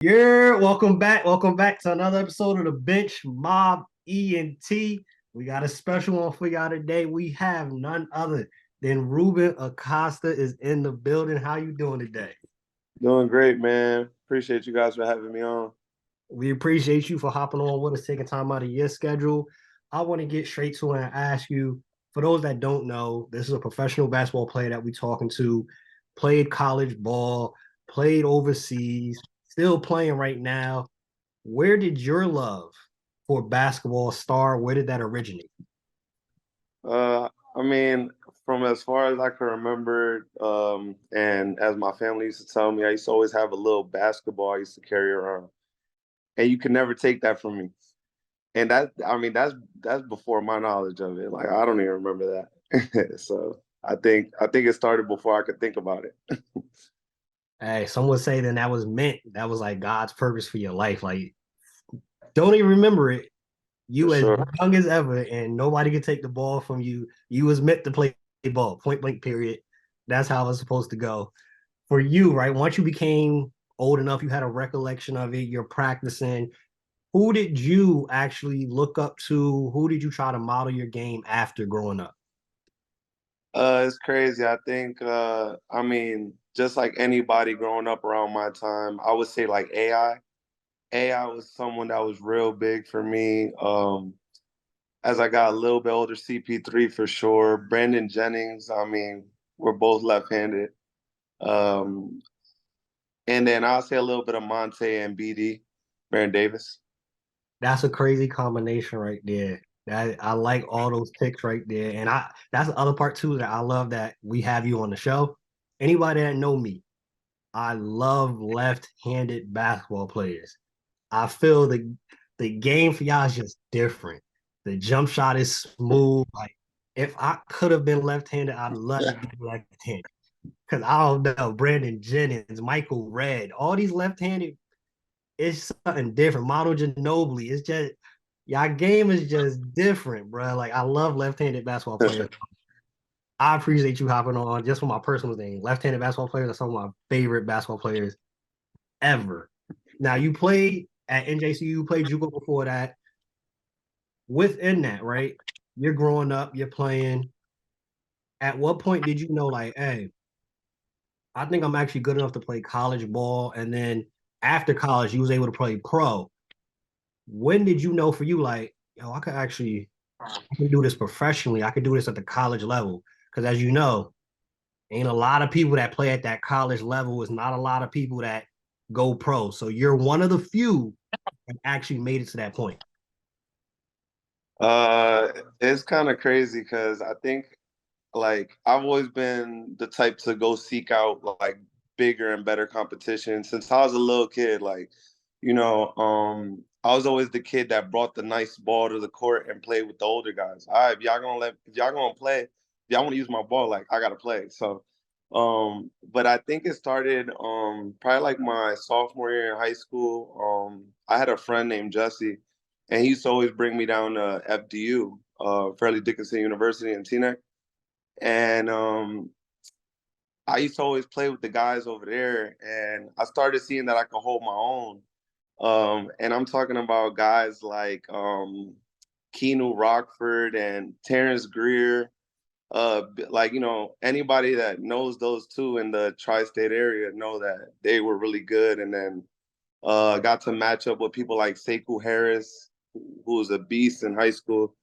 Yeah, welcome back. Welcome back to another episode of the Bench Mob ENT. We got a special one for y'all today. We have none other than Ruben Acosta is in the building. How you doing today? Doing great, man. Appreciate you guys for having me on. We appreciate you for hopping on with us, taking time out of your schedule. I want to get straight to it and ask you, for those that don't know, this is a professional basketball player that we're talking to, played college ball, played overseas, still playing right now. Where did your love for basketball start? Where did that originate? Uh, I mean, from as far as I can remember, and as my family used to tell me, I used to always have a little basketball I used to carry around, and you can never take that from me. And that's before my knowledge of it. Like I don't even remember that. So I think it started before I could think about it. Hey, some would say then that was meant. That was like God's purpose for your life. Like, don't even remember it. For You as sure. young as ever, and nobody could take the ball from you. You was meant to play ball, point blank, period. That's how it was supposed to go. For you, right? Once you became old enough, you had a recollection of it, you're practicing. Who did you actually look up to? Who did you try to model your game after growing up? It's crazy. I mean, just like anybody growing up around my time, I would say like AI. AI was someone that was real big for me. As I got a little bit older, CP3 for sure. Brandon Jennings, I mean, we're both left-handed. Um, and then I'll say a little bit of Monte and BD, Baron Davis. That's a crazy combination right there. I like all those picks right there. And I that's the other part too that I love that we have you on the show. Anybody that know me, I love left-handed basketball players. I feel the game for y'all is just different. The jump shot is smooth. Like if I could have been left-handed, I'd love to be left-handed. Because I don't know, Brandon Jennings, Michael Redd, all these left-handed, it's something different. Model Ginobili, it's just y'all game is just different, bro. Like I love left-handed basketball players. I appreciate you hopping on just for my personal thing. Left-handed basketball players are some of my favorite basketball players ever. Now you played at NJCU, you played JUCO before that. Within that, right? You're growing up, you're playing. At what point did you know, like, hey, I think I'm actually good enough to play college ball? And then after college, you was able to play pro. When did you know for you, like, yo, I can do this professionally. I can do this at the college level. Because as you know, ain't a lot of people that play at that college level. It's not a lot of people that go pro. So you're one of the few that actually made it to that point. Uh, it's kind of crazy because I think like I've always been the type to go seek out like bigger and better competition since I was a little kid. I was always the kid that brought the nice ball to the court and played with the older guys. All right, if y'all gonna play, if y'all want to use my ball, like I gotta play. But I think it started probably like my sophomore year in high school. I had a friend named Jesse, and he used to always bring me down to FDU, Fairleigh Dickinson University in Teaneck. And I used to always play with the guys over there, and I started seeing that I could hold my own. And I'm talking about guys like Keanu Rockford and Terrence Greer. Anybody that knows those two in the tri-state area know that they were really good. And then got to match up with people like Sekou Harris, who was a beast in high school,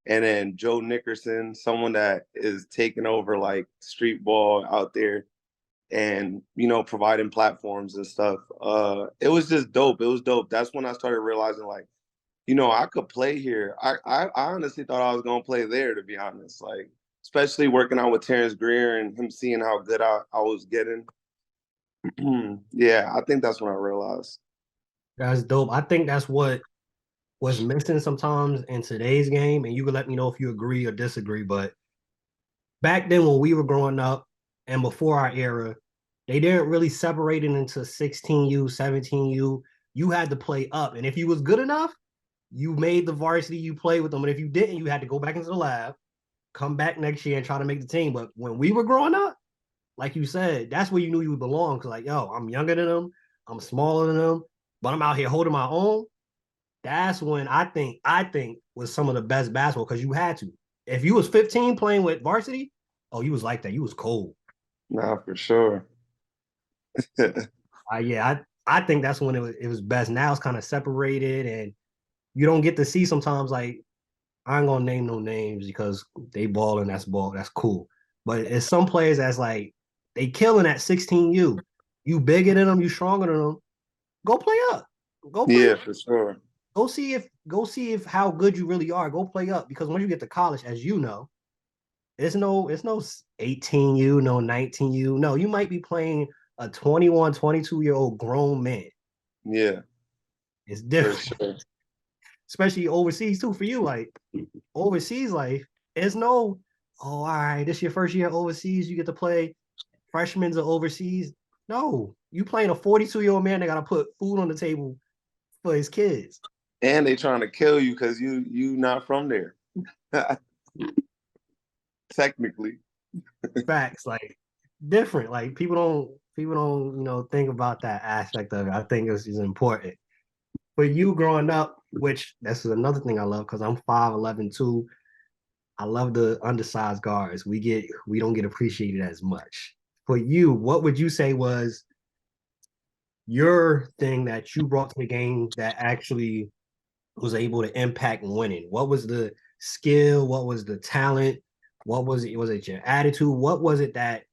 and then Joe Nickerson, someone that is taking over like street ball out there and providing platforms and stuff. It was just dope. It was dope. That's when I started realizing like, I could play here. I honestly thought I was gonna play there, to be honest. Like, especially working out with Terrence Greer and him seeing how good I was getting. Yeah, I think that's when I realized. That's dope. I think that's what was missing sometimes in today's game. And you can let me know if you agree or disagree. But back then when we were growing up and before our era, they didn't really separate it into 16U, 17U. You had to play up. And if you was good enough, you made the varsity, you played with them. And if you didn't, you had to go back into the lab, come back next year and try to make the team. But when we were growing up, like you said, that's where you knew you belonged. Cause like, yo, I'm younger than them, I'm smaller than them. but I'm out here holding my own. That's when I think was some of the best basketball because you had to. If you was 15 playing with varsity, oh, you was like that. You was cold. Nah, for sure. Yeah, I think that's when it was best. Now it's kind of separated, and you don't get to see sometimes like I ain't gonna name no names because they balling. That's ball. That's cool. But it's some players that's like they killing at 16U. You bigger than them. You stronger than them. Go play up. Go play Yeah, up. for sure. Go see if how good you really are. Go play up because once you get to college, as you know, it's no 18U, no 19U. No, you might be playing a 21, 22-year-old grown man. Yeah, It's for different, sure. especially overseas too. For you, like overseas life, it's no. Oh, all right, this is your first year overseas. You get to play freshmen or overseas. No, you playing a 42-year-old man that got to put food on the table for his kids. And they trying to kill you because you not from there. Technically. Facts, like different. Like people don't think about that aspect of it. I think it's important. For you growing up, which this is another thing I love because I'm 5'11" too. I love the undersized guards. We don't get appreciated as much. For you, what would you say was your thing that you brought to the game that actually was able to impact winning? What was the skill? What was the talent? What was it? Was it your attitude? What was it that,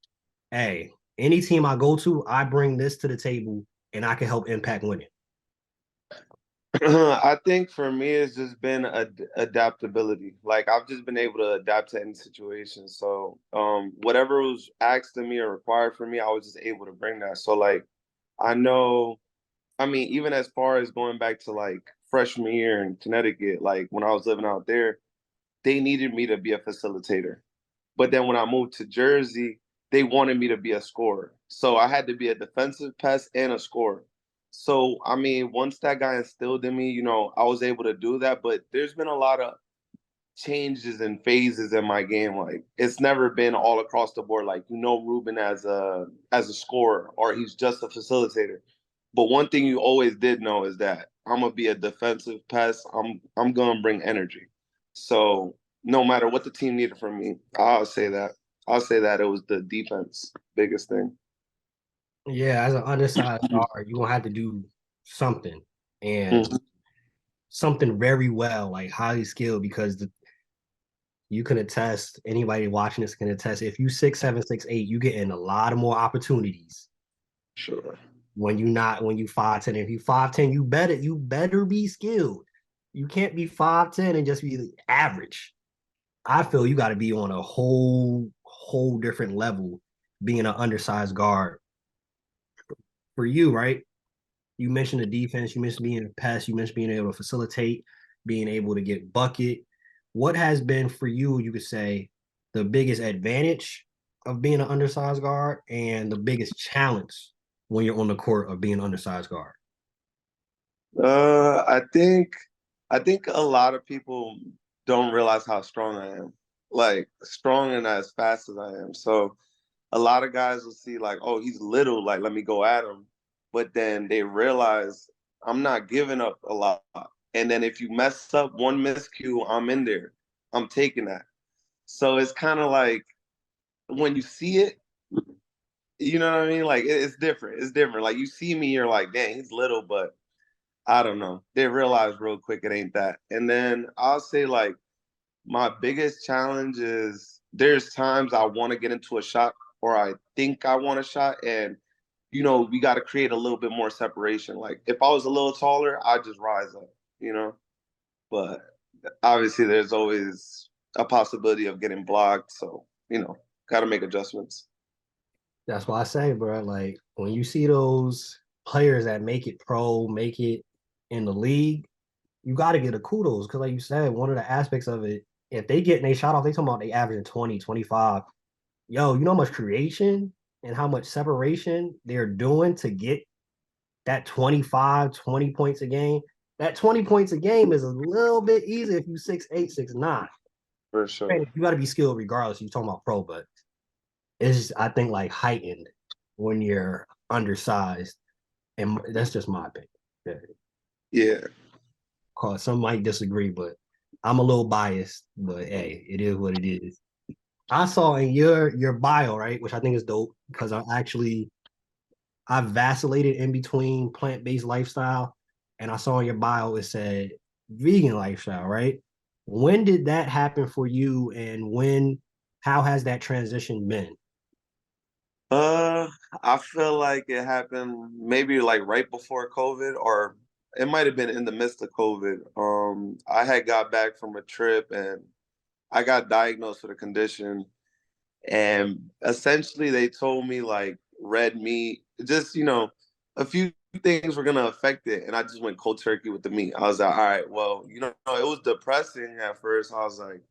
hey, any team I go to, I bring this to the table and I can help impact winning? I think for me, it's just been adaptability. Like I've just been able to adapt to any situation. So whatever was asked of me or required for me, I was just able to bring that. So like I know, I mean, even as far as going back to like freshman year in Connecticut, like when I was living out there, they needed me to be a facilitator. But then when I moved to Jersey, they wanted me to be a scorer. So I had to be a defensive pest and a scorer. So I mean, once that guy instilled in me, I was able to do that. But there's been a lot of changes and phases in my game. Like it's never been all across the board. Like Ruben as a scorer or he's just a facilitator. But one thing you always did know is that I'm gonna be a defensive pest. I'm gonna bring energy. So no matter what the team needed from me, I'll say that. I'll say that it was the defense biggest thing. Yeah, as an undersized guard, you're gonna have to do something and Mhm. something very well, like highly skilled, because you can attest, anybody watching this can attest, if you 6'7", 6'8", you get in a lot of more opportunities Sure. when you 5'10". If you 5'10", you better be skilled. You can't be 5'10" and just be average. I feel you got to be on a whole different level being an undersized guard. For you, right? You mentioned the defense, you mentioned being a pass, you mentioned being able to facilitate, being able to get bucket. What has been for you, you could say, the biggest advantage of being an undersized guard and the biggest challenge when you're on the court of being an undersized guard? I think a lot of people don't realize how strong I am. Like strong and as fast as I am. So a lot of guys will see like, oh, he's little, like let me go at him. But then they realize I'm not giving up a lot. And then if you mess up one miscue, I'm in there. I'm taking that. So it's kind of like when you see it, you know what I mean? Like it's different. It's different. Like you see me, you're like, dang, he's little, but I don't know. They realize real quick it ain't that. And then I'll say like my biggest challenge is there's times I want to get into a shot or I think I want a shot and we got to create a little bit more separation. Like if I was a little taller, I'd just rise up, you know. But obviously there's always a possibility of getting blocked, so, got to make adjustments. That's why I say, bro, like when you see those players that make it pro, make it in the league, you got to get a kudos because, like you said, one of the aspects of it, if they get a shot off, they talking about they averaging 20, 25. Yo, you know how much creation and how much separation they're doing to get that 25, 20 points a game? That 20 points a game is a little bit easier if you 6'8", 6'9". For sure. You got to be skilled regardless. You're talking about pro, but it's just, I think, heightened when you're undersized. And that's just my opinion. Yeah. Yeah. Cause some might disagree, but I'm a little biased. But hey, it is what it is. I saw in your bio, right, which I think is dope because I vacillated in between plant-based lifestyle, and I saw in your bio it said vegan lifestyle, right? When did that happen for you, and how has that transition been? Uh, I feel like it happened maybe like right before COVID, or it might have been in the midst of COVID. I had got back from a trip and I got diagnosed with a condition, and essentially they told me like red meat, just a few things were gonna affect it, and I just went cold turkey with the meat. I was like, all right, well, it was depressing at first. I was like,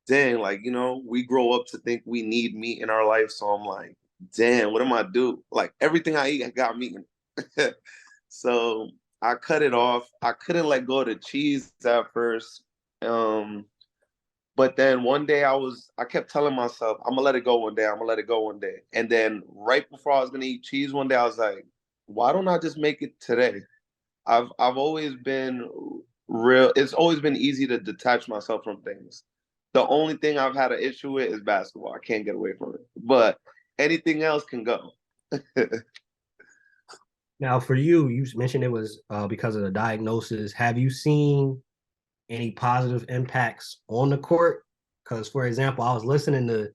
dang, like, we grow up to think we need meat in our life. So I'm like, damn, what am I do? Like everything I eat, I got meat in it. So I cut it off. I couldn't let go of the cheese at first. Um, but then one day I kept telling myself, I'm gonna let it go one day, I'm gonna let it go one day. And then right before I was gonna eat cheese one day, I was like, why don't I just make it today? I've always been real. It's always been easy to detach myself from things. The only thing I've had an issue with is basketball. I can't get away from it. But anything else can go. Now, for you, you mentioned it was because of the diagnosis. Have you seen any positive impacts on the court? Because, for example, I was listening to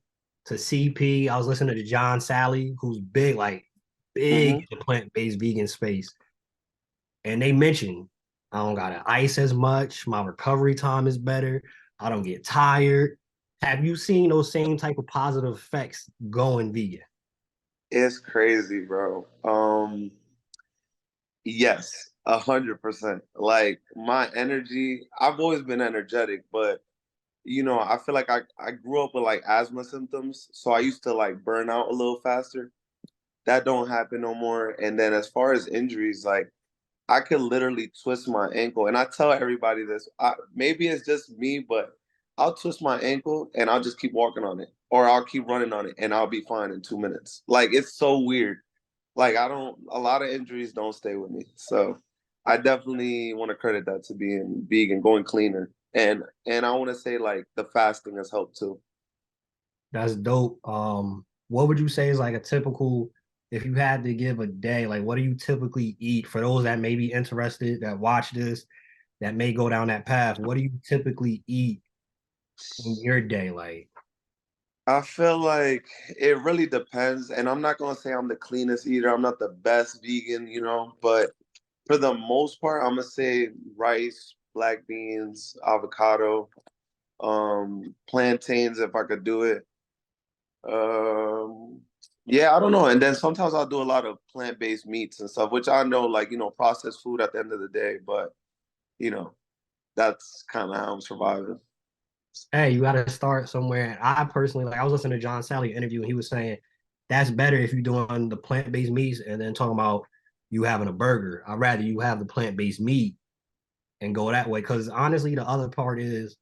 CP, I was listening to John Sally, who's big, like big Hmm. in the plant-based vegan space, and they mentioned I don't gotta ice as much, my recovery time is better, I don't get tired. Have you seen those same type of positive effects going vegan? It's crazy, bro. Yes, 100%. Like my energy, I've always been energetic, but I feel like I grew up with like asthma symptoms, so I used to like burn out a little faster. That don't happen no more. And then as far as injuries, like I could literally twist my ankle, and I tell everybody this. Maybe it's just me, but I'll twist my ankle and I'll just keep walking on it, or I'll keep running on it, and I'll be fine in 2 minutes. Like it's so weird. Like I don't. A lot of injuries don't stay with me, so I definitely want to credit that to being vegan, going cleaner, and I want to say like the fasting has helped too. That's dope. What would you say is like a typical, if you had to give a day, like what do you typically eat for those that may be interested, that watch this, that may go down that path? What do you typically eat in your day? Like, I feel like it really depends, and I'm not gonna say I'm the cleanest eater. I'm not the best vegan, but for the most part, I'm gonna say rice, black beans, avocado, plantains if I could do it. Um, yeah, I don't know. And then sometimes I'll do a lot of plant-based meats and stuff, which I know, like, processed food at the end of the day, but you know, that's kind of how I'm surviving. hey, you got to start somewhere. And I personally, like, I was listening to John Sally interview, and he was saying that's better if you're doing the plant-based meats and then talking about you having a burger. I'd rather you have the plant-based meat and go that way. Because honestly, the other part is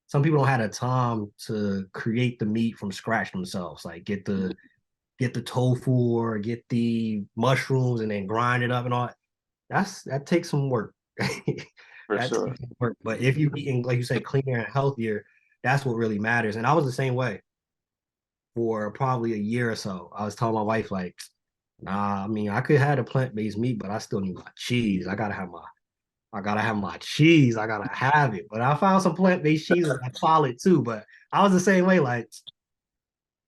some people don't have the time to create the meat from scratch themselves. Like get the tofu or get the mushrooms and then grind it up and all. That takes some work. For That sure. takes some work. But if you eating, like you say, cleaner and healthier, that's what really matters. And I was the same way for probably a year or so. I was telling my wife, like, nah, I mean, I could have a plant-based meat, but I still need my cheese. I gotta have my cheese. I gotta have it. But I found some plant-based cheeses that's solid too. But I was the same way. Like,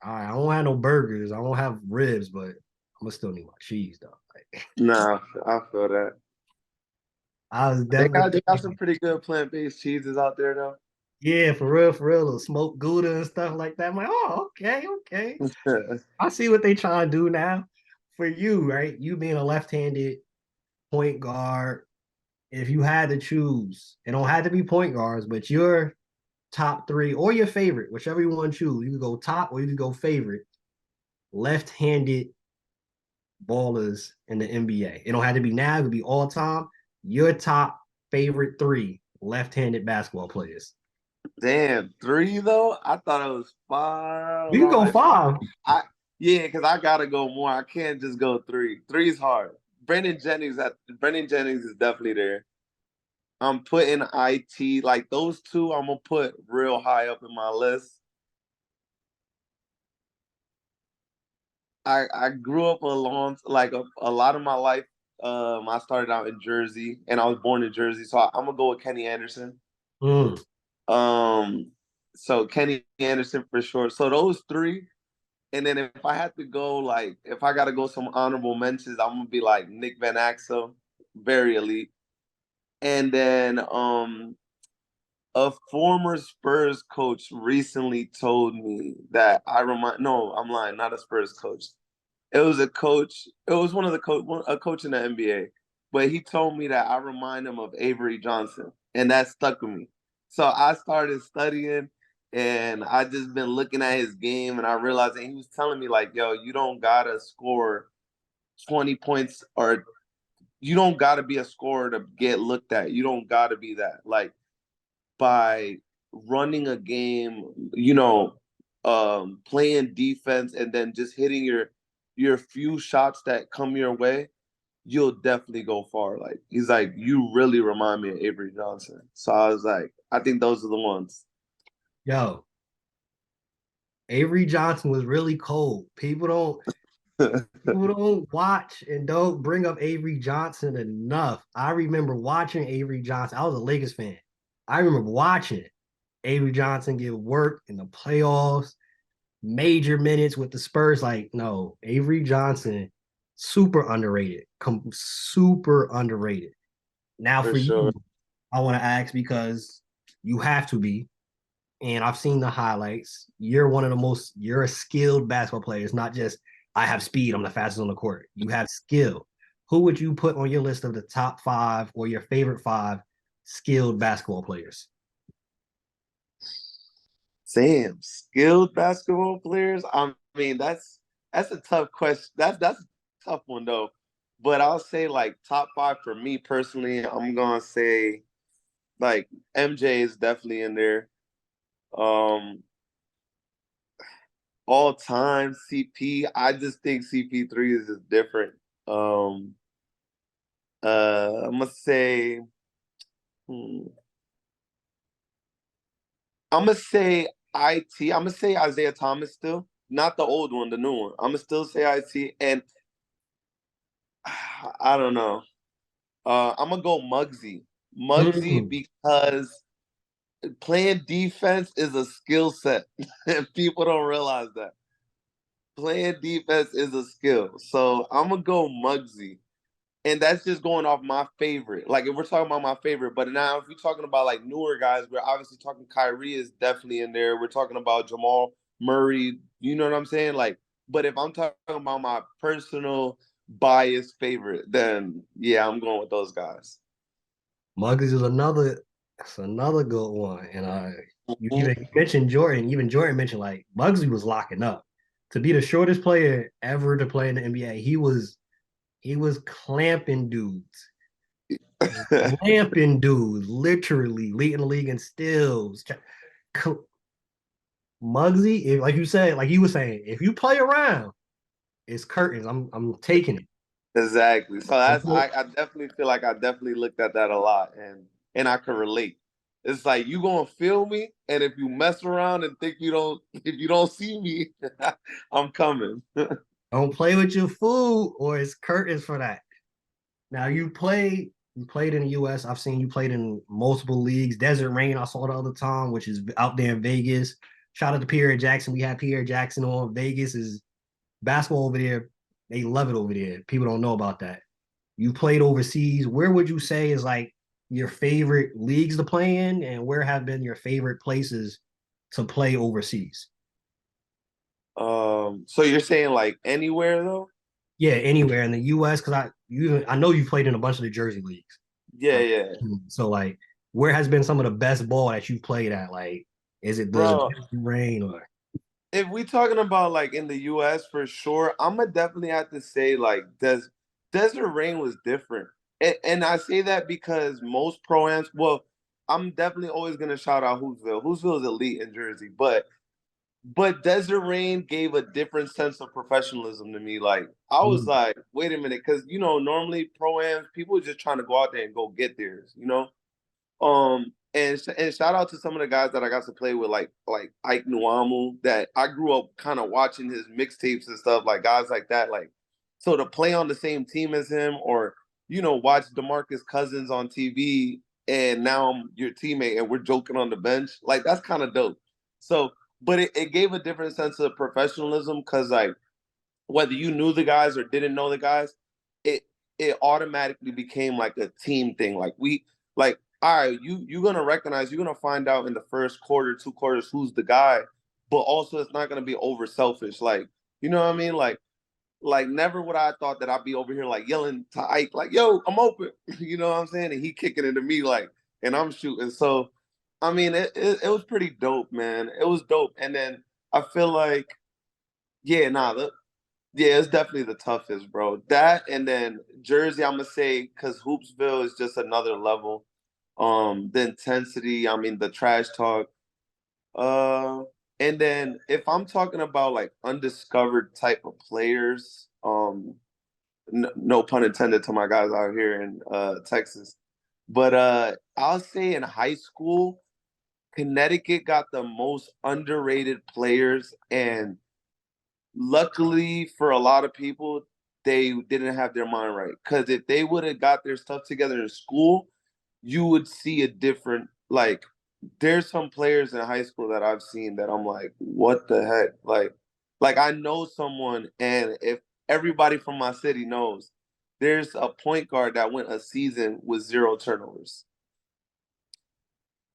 all right, I don't have no burgers. I don't have ribs, but I'm gonna still need my cheese though. Like, Nah, I feel that. I was They got definitely they got some pretty good plant-based cheeses out there yeah, for real, little smoked Gouda and stuff like that. I'm like, oh, okay, okay. though. I see what they trying to do now. For you, right? You being a left-handed point guard, if you had to choose, it don't have to be point guards, but your top three or your favorite, whichever you want to choose. You could go top or you could go favorite. Left-handed ballers in the NBA. It don't have to be now, it could be all time. Your top favorite three left-handed basketball players. Damn, three though? I thought it was five. We can go five. I yeah, because I gotta go more. I can't just go three. Three's hard. Brennan Jennings is definitely there. I'm putting IT, like those two I'm gonna put real high up in my list. I grew up along like a lot of my life. I started out in Jersey, and I was born in Jersey, so I'm gonna go with Kenny Anderson. Mm. Um, so Kenny Anderson for sure. So those three, and then if I had to go, like if I got to go some honorable mentions, I'm gonna be like Nick Van Axel, very elite, and then a former Spurs coach recently told me that I remind. No, I'm lying. Not a Spurs coach. It was a coach. It was one of the a coach in the NBA, but he told me that I remind him of Avery Johnson, and that stuck with me. So I started studying, and I just been looking at his game, and I realized, and he was telling me like, "Yo, you don't gotta score 20 points, or you don't gotta be a scorer to get looked at. You don't gotta be that. Like by running a game, playing defense and then just hitting your few shots that come your way, you'll definitely go far. Like he's like, you really remind me of Avery Johnson. So I was like, I think those are the ones. Yo, Avery Johnson was really cold. People don't watch and don't bring up Avery Johnson enough. I remember watching Avery Johnson. I was a Lakers fan. I remember watching Avery Johnson get work in the playoffs, major minutes with the Spurs. Like, no, Avery Johnson, super underrated. Super underrated. Now For for sure. you, I want to ask because you have to be, and I've seen the highlights. You're a skilled basketball player. It's not just I have speed, I'm the fastest on the court. You have skill. Who would you put on your list of the top five or your favorite five skilled basketball players? Sam, skilled basketball players. I mean, that's a tough question. That's a tough one though. But I'll say like top five for me personally. I'm gonna say like MJ is definitely in there. Um, all time CP. I just think CP3 is just different. Um, I'm gonna say, hmm, I'm gonna say IT. I'm gonna say Isaiah Thomas still, not the old one, the new one. I'm gonna still say IT, and I don't know. I'm gonna go Muggsy. Muggsy Mm. because playing defense is a skill set, and people don't realize that. Playing defense is a skill. So I'm gonna go Muggsy. And that's just going off my favorite. Like if we're talking about my favorite, but now if we're talking about like newer guys, we're obviously talking Kyrie is definitely in there. We're talking about Jamal Murray. You know what I'm saying? Like, but if I'm talking about my personal bias favorite, then yeah, I'm going with those guys. Muggs is another good one. And you Mhm. even mentioned Jordan. Even Jordan mentioned like Muggsy was locking up to be the shortest player ever to play in the NBA. He was clamping dudes, clamping dudes, literally leading the league in steals. Muggsy, like you said, like you were saying, if you play around, it's curtains. I'm taking it. Exactly. So that's I definitely feel like I definitely looked at that a lot and I can relate. It's like you gonna feel me, and if you mess around and think you don't if you don't see me, I'm coming. Don't play with your food, or it's curtains for that. Now you played in the US. I've seen you played in multiple leagues. Desert Rain, I saw the other time, which is out there in Vegas. Shout out to Pierre Jackson. We have Pierre Jackson on. Vegas is basketball over there. They love it over there. People don't know about that. You played overseas. Where would you say is like your favorite leagues to play in, and where have been your favorite places to play overseas? So you're saying like anywhere though? Yeah, anywhere in the US, because I know you played in a bunch of the Jersey leagues. Yeah, Like, yeah. so like, where has been some of the best ball that you've played at? Like, is it the Bro, rain or? if we talking about like in the US for sure, I'm gonna definitely have to say like Desert Rain was different. And I say that because most pro-ams, well, I'm definitely always gonna shout out Hoopsville. Hoopsville is elite in Jersey, but Desert Rain gave a different sense of professionalism to me. Like I was Mm, like, wait a minute, because normally pro-ams, people are just trying to go out there and go get theirs, And shout out to some of the guys that I got to play with, like Ike Nuamu, that I grew up kind of watching his mixtapes and stuff, like guys like that. Like, so to play on the same team as him, or watch DeMarcus Cousins on TV, and now I'm your teammate and we're joking on the bench, like that's kind of dope. So, but it gave a different sense of professionalism because like whether you knew the guys or didn't know the guys, it it automatically became like a team thing. Like we like, all right, you're gonna recognize, you're gonna find out in the first quarter, 2 quarters who's the guy, but also it's not gonna be over selfish. Like, you know what I mean? Like never would I have thought that I'd be over here like yelling to Ike, like, yo, I'm open. You know what I'm saying? And he kicking it to me like, and I'm shooting. So I mean, it was pretty dope, man. It was dope. And then I feel like, yeah, yeah, it's definitely the toughest, bro. That and then Jersey, I'm gonna say, because Hoopsville is just another level. The intensity, I mean, the trash talk. Uh, and then if I'm talking about like undiscovered type of players, no pun intended to my guys out here in Texas, but I'll say in high school, Connecticut got the most underrated players, and luckily for a lot of people, they didn't have their mind right. Because if they would have got their stuff together in school, you would see a different, like, there's some players in high school that I've seen that I'm like, what the heck? Like I know someone, and if everybody from my city knows, there's a point guard that went a season with 0 turnovers.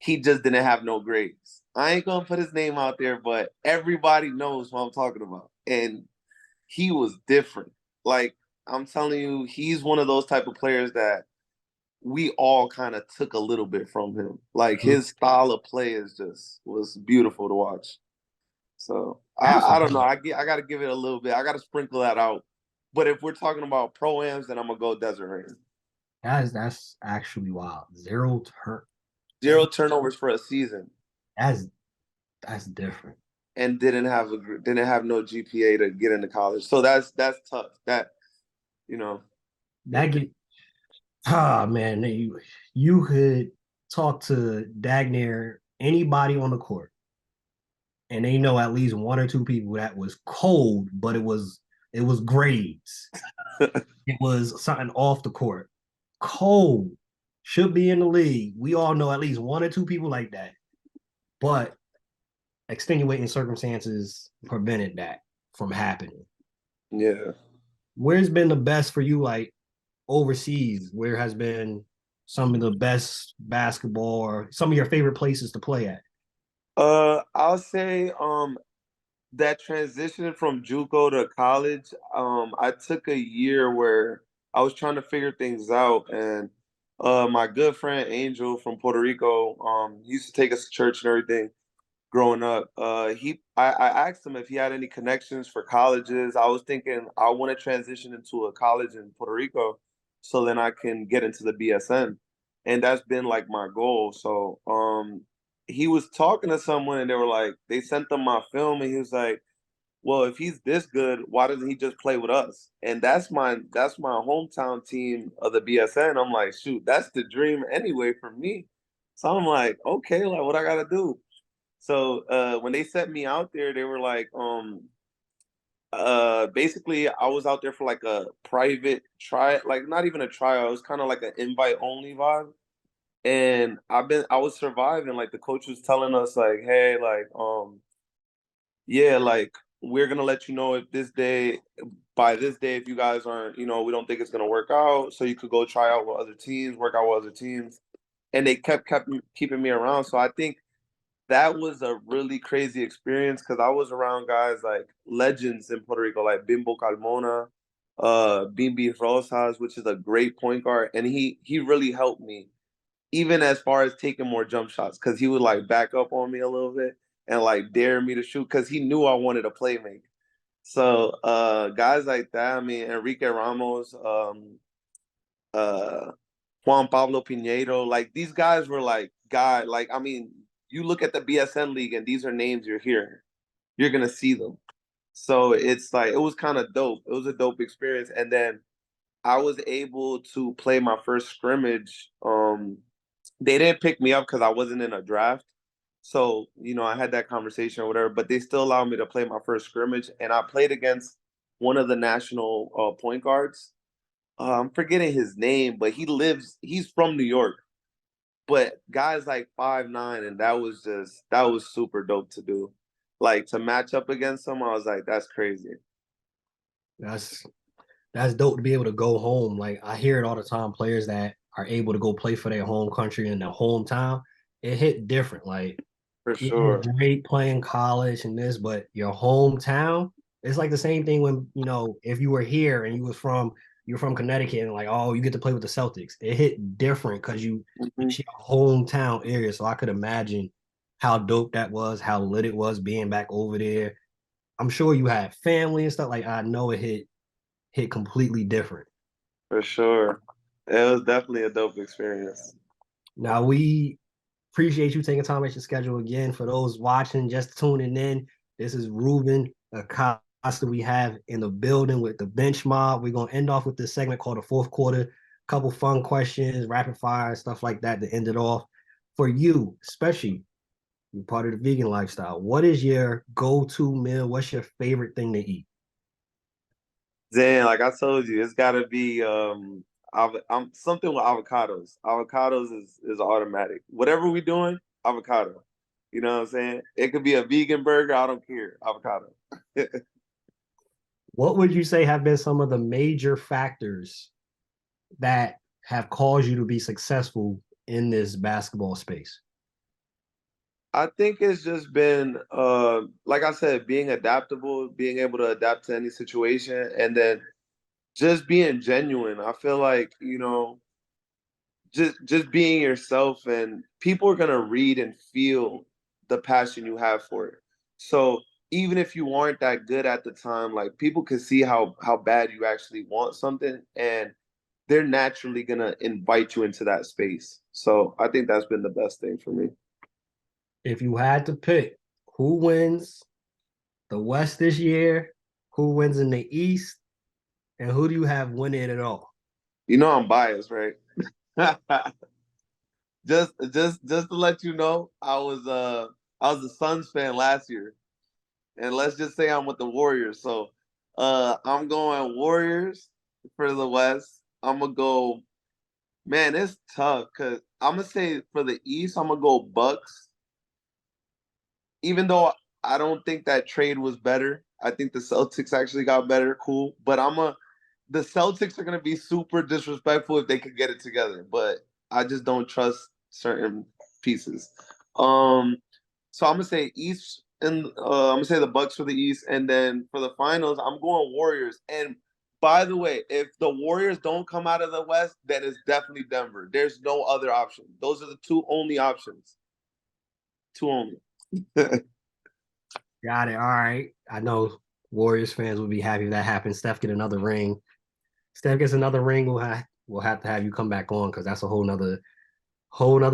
He just didn't have no grades. I ain't gonna put his name out there, but everybody knows what I'm talking about. And he was different. Like I'm telling you, he's one of those type of players that we all kind of took a little bit from him. Like his style of play is just was beautiful to watch. So I don't know. I got to give it a little bit. I got to sprinkle that out. But if we're talking about pro-ams, then I'm gonna go Desert Rain. That's actually wild. Zero turnovers for a season, That's that's different. and didn't have no GPA to get into college. So that's tough. That you know, That get man, you could talk to Dagner anybody on the court, and they know at least one or two people that was cold, but it was grades. It was something off the court. Cold should be in the league. We all know at least one or two people like that, but extenuating circumstances prevented that from happening. yeah. Where's been the best for you, like overseas? Where has been some of the best basketball or some of your favorite places to play at? I'll say that transition from JUCO to college, I took a year where I was trying to figure things out, and my good friend Angel from Puerto Rico, he used to take us to church and everything growing up. I asked him if he had any connections for colleges. I was thinking I want to transition into a college in Puerto Rico, so then I can get into the BSN, and that's been like my goal. So he was talking to someone, and they were like, they sent them my film, and he was like, well, if he's this good, why doesn't he just play with us? And that's my hometown team of the BSN. I'm like, shoot, that's the dream anyway for me. So I'm like, okay, like what I gotta do. So when they sent me out there, they were like, basically I was out there for like a private try, like not even a tryout, it was kind of like an invite only vibe. And I was surviving. Like the coach was telling us, like, hey, like, yeah, like we're gonna let you know if this day by this day if you guys aren't, we don't think it's gonna work out. So you could go try out with other teams, work out with other teams. And they kept keeping me around. So I think that was a really crazy experience because I was around guys like legends in Puerto Rico, like Bimbo Carmona, Bimbi Rosas, which is a great point guard, and he really helped me, even as far as taking more jump shots, because he would like back up on me a little bit and like dare me to shoot because he knew I wanted to play make. So guys like that, I mean Enrique Ramos, uh, Juan Pablo Pinedo, like these guys were like I mean, you look at the BSN league and these are names you're hearing. You're gonna see them. So it's like it was kind of dope. It was a dope experience. And then I was able to play my first scrimmage They didn't pick me up because I wasn't in a draft. So, you know, I had that conversation or whatever, but they still allowed me to play my first scrimmage. And I played against one of the national point guards. I'm forgetting his name, but he's from New York. But guys like 5'9", and that was super dope to do. Like to match up against him, I was like, that's crazy. That's that's dope to be able to go home. Like I hear it all the time, players that are able to go play for their home country and their hometown, it hit different. Like For yeah, it was sure. great playing college and this, but your hometown, it's like the same thing when, if you were here and you're from Connecticut and like, oh, you get to play with the Celtics. It hit different because Mhm. it's your hometown area. So I could imagine how dope that was, how lit it was being back over there. I'm sure you had family and stuff. Like I know it hit completely different. For sure. It was definitely a dope experience. Now we appreciate you taking time out your schedule again. For those watching, just tuning in, this is Ruben Acosta we have in the building with the bench mob. We're gonna end off with this segment called the fourth quarter. Couple fun questions, rapid fire, stuff like that to end it off. For you, especially you're part of the vegan lifestyle. What is your go-to meal? What's your favorite thing to eat? Then, like I told you, it's gotta be I'm something with avocados. Avocados is automatic. Whatever we doing, avocado. You know what I'm saying? It could be a vegan burger, I don't care. Avocado. What would you say have been some of the major factors that have caused you to be successful in this basketball space? I think it's just been like I said, being adaptable, being able to adapt to any situation, and then just being genuine. I feel like, you know, just being yourself, and people are gonna read and feel the passion you have for it. So even if you aren't that good at the time, like people can see how bad you actually want something, and they're naturally gonna invite you into that space. So I think that's been the best thing for me. If you had to pick who wins the West this year, who wins in the East, and who do you have winning it all? You know I'm biased, right? Just to let you know, I was a Suns fan last year, and let's just say I'm with the Warriors. So I'm going Warriors for the West. I'm gonna go. Man, it's tough because I'm gonna say for the East, I'm gonna go Bucks. Even though I don't think that trade was better, I think the Celtics actually got better. Cool, but the Celtics are gonna be super disrespectful if they could get it together. But I just don't trust certain pieces. Um, so I'm gonna say East, and I'm gonna say the Bucks for the East, and then for the finals, I'm going Warriors. And by the way, if the Warriors don't come out of the West, then it's definitely Denver. There's no other option. Those are the two only options. Two only. Got it. All right. I know Warriors fans will be happy if that happens. Steph get another ring. Steph gets another ring. We'll have to have you come back on because that's a whole nother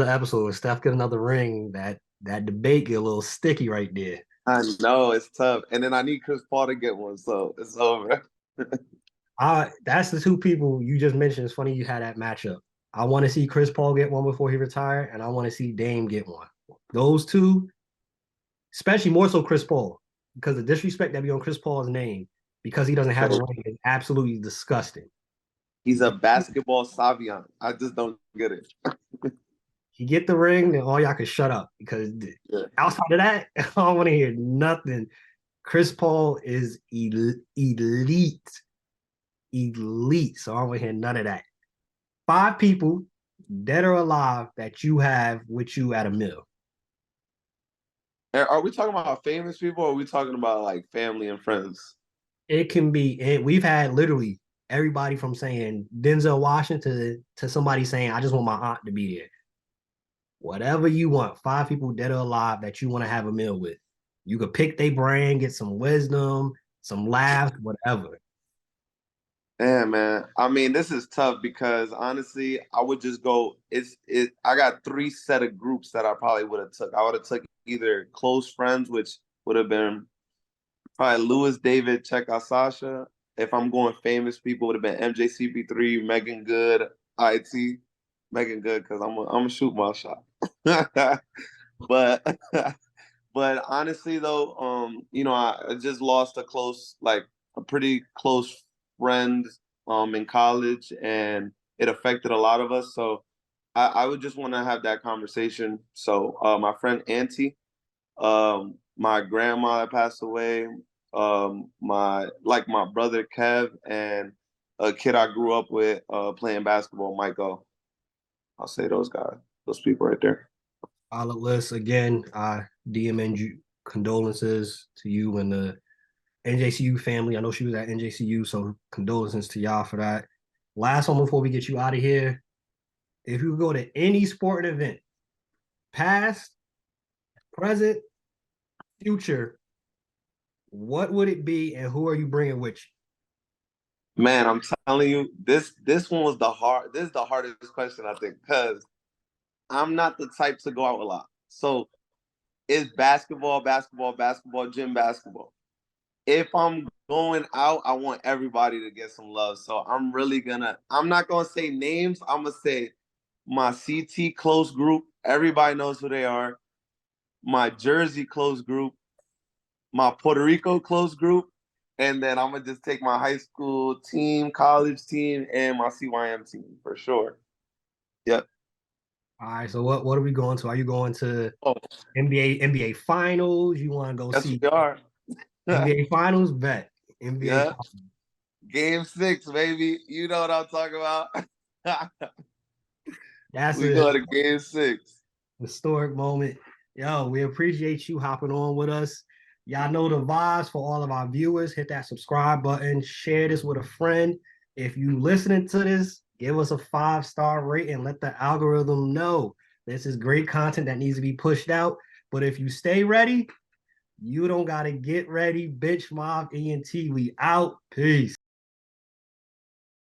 episode. If Steph get another ring, that debate get a little sticky right there. I know it's tough, and then I need Chris Paul to get one, so it's over. That's the two people you just mentioned. It's funny you had that matchup. I want to see Chris Paul get one before he retire, and I want to see Dame get one. Those two, especially more so Chris Paul, because the disrespect that be on Chris Paul's name because he doesn't have a ring is absolutely disgusting. He's a basketball savant. I just don't get it. He get the ring, then all y'all can shut up because Yeah. outside of that, I don't want to hear nothing. Chris Paul is elite, elite. So I don't want to hear none of that. Five people, dead or alive, that you have with you at a meal. Are we talking about famous people, or are we talking about like family and friends? It can be, and we've had literally everybody from saying Denzel Washington to somebody saying, I just want my aunt to be there. Whatever you want, five people dead or alive that you want to have a meal with. You could pick their brain, get some wisdom, some laughs, whatever. Yeah, man. I mean, this is tough because honestly, I would just go. I got three set of groups that I probably would have took. I would have took either close friends, which would have been probably Lewis, David, Check Sasha. If I'm going famous people, would have been MJCP3, Megan Good, IT. making good because I'm gonna shoot my shot. But but honestly though, you know, I just lost a pretty close friend in college, and it affected a lot of us. So I would just want to have that conversation. So my friend Auntie, my grandma that passed away, my brother Kev, and a kid I grew up with playing basketball, Michael. I'll say those guys, those people right there. Solid list again. DMN you condolences to you and the NJCU family. I know she was at NJCU, so condolences to y'all for that. Last one before we get you out of here. If you go to any sporting event, past, present, future, what would it be, and who are you bringing with Man, I'm telling you, this one was the hard. This is the hardest question I think because I'm not the type to go out a lot. So it's basketball, basketball, basketball, gym basketball. If I'm going out, I want everybody to get some love. So I'm not gonna say names. I'm gonna say my CT close group. Everybody knows who they are. My Jersey close group, my Puerto Rico close group, and then I'm gonna just take my high school team, college team, and my CYM team for sure. Yep. you? All right, so what are we going to? Are you going to Oh, NBA finals? You want to go yes, see we are. NBA finals? Bet. NBA Yeah. Game 6, baby. You know what I'm talking about. That's We a go to game 6. historic moment. Yo, we appreciate you hopping on with us. Y'all know the vibes for all of our viewers. Hit that subscribe button, share this with a friend. If you listening to this, give us a 5-star rating. Let the algorithm know this is great content that needs to be pushed out. But if you stay ready, you don't gotta get ready. Bench Mob ENT, we out. Peace.